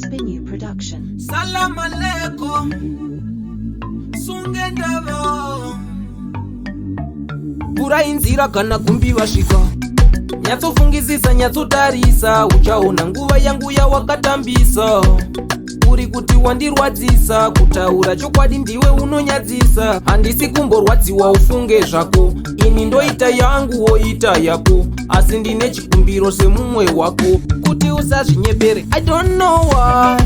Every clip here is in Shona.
Spinu production. Salam alaikum. Sungendavo. Pura inzira kana kumbi vasvika. Nyatsofungizisa nyatsotarisa. Uchaona nguva yangu ya wakatambisa. Uri kuti wandirwadzisa. Kutaura chokwadi ndiwe unonyadzisa. Handisi kumborwadziwa ufunge zvako. Ini ndoita yangu woita yako. Asi ndine chikumbiro semumwe wako. Kuti usazvinyepere, I don't know why.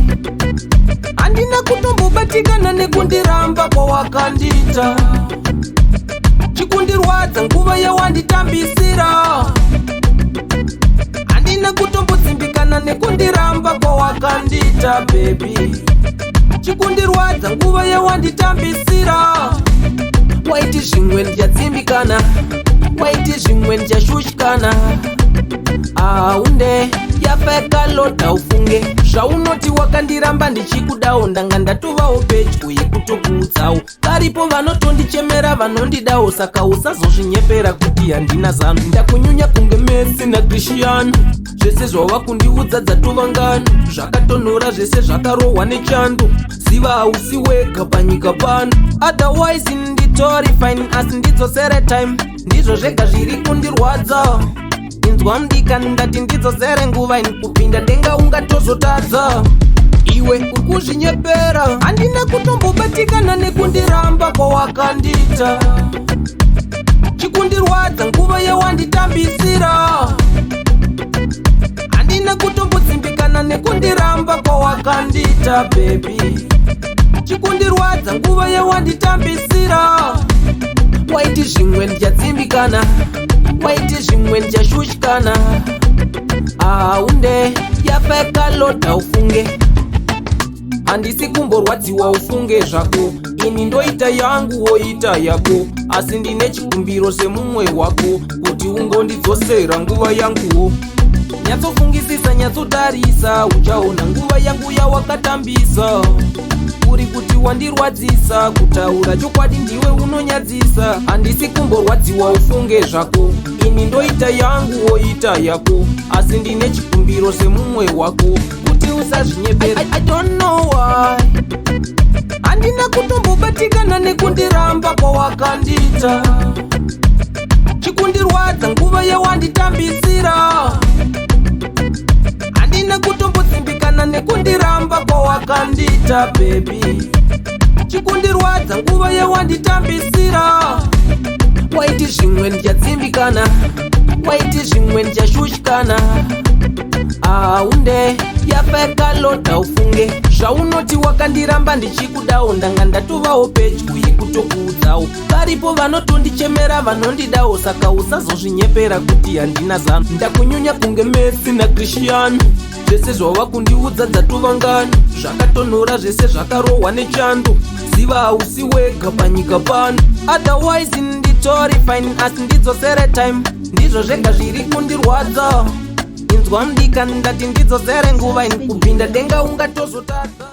Handina kutombobatikana nekundiramba kwawakandita. Chikundirwadza nguva yawanditambisira. Handina kutombodzimbikana nekundiramba kwawakandita baby. Chikundirwadza nguva yawanditambisira. Waiti zvimwe ndichadzimbikana, waiti zvimwe ndichashushikana. Aunde yapeka loda ufunge zvaunoti wakandiramba ndichikudawo. Ndanga ndatovawo pedyo yekutokuudzawo. Varipo vanotondichemera vanondidawo. Saka usazozvinyepera kuti handina zano. Ndakunyunya kunge Messi naCristiano. Zvese zvava kundiudza dzatovangana. Zvakatonhora zvese zvakarohwa nechando. Ziva hausi wega panyika pano. Otherwise nditori fine asi ndidzosere time. Ndizvo zvega zviri kundirwadza. Inzwa mdika ndati ndidzosere nguva ini kupinda denga ungatozotadza. Iwe urikuzvinyepera. Handina kutombobatikana nekundiramba kwawakandita. Chikundirwadza nguva yawanditambisira. Handina kutombodzimbikana nekundiramba kwawakandita baby. Chikundirwadza nguva yawanditambisira. Waiti zvimwe ndichadzimbikana, waiti zvimwe ndichashushikana. Aunde yapeka loda ufunge. Handisi kumborwadziwa ufunge zvako. Ini ndoita yangu woita yako. Asi ndine chikumbiro semumwe wako. Kuti ungondidzosera nguva yanguwo. Nyatsofungisisa nyatsotarisa. Uchaona nguva yangu yawakatambisa. Uri kuti wandirwadzisa. Kutaura chokwadi ndiwe unonyadzisa. Handisi kumborwadziwa ufunge zvako. Ini ndoita yangu woita yako. Asi ndine chikumbiro semumwe wako. Kuti usazvinyepere, I don't know why. Handina kutombobatikana nekundiramba kwawakandita. Chikundirwadza nguva yawanditambisira. Handina kutombodzimbikana nekundiramba kwawakandita baby. Chikundirwadza nguva yawanditambisira. Waiti zvimwe ndichadzimbikana, waiti zvimwe ndichashushikana. Aunde yapeka loda ufunge zvaunoti wakandiramba ndichikudawo. Ndanga ndatovawo pedyo yekutokuudzawo. Varipo vanotondichemera vanondidawo. Saka usazozvinyepera kuti handina zano. Ndakunyunya kunge Messi naCristiano. Zvese zvava kundiudza dzatovangana. Zvakatonhora zvese zvakarohwa nechando. Ziva hausi wega panyika pano. Otherwise nditori fine asi ndidzosere time. Ndizvo zvega zviri kundirwadza. Inzwa mdika ndati ndidzosere nguva ini kupinda denga ungatozotadza.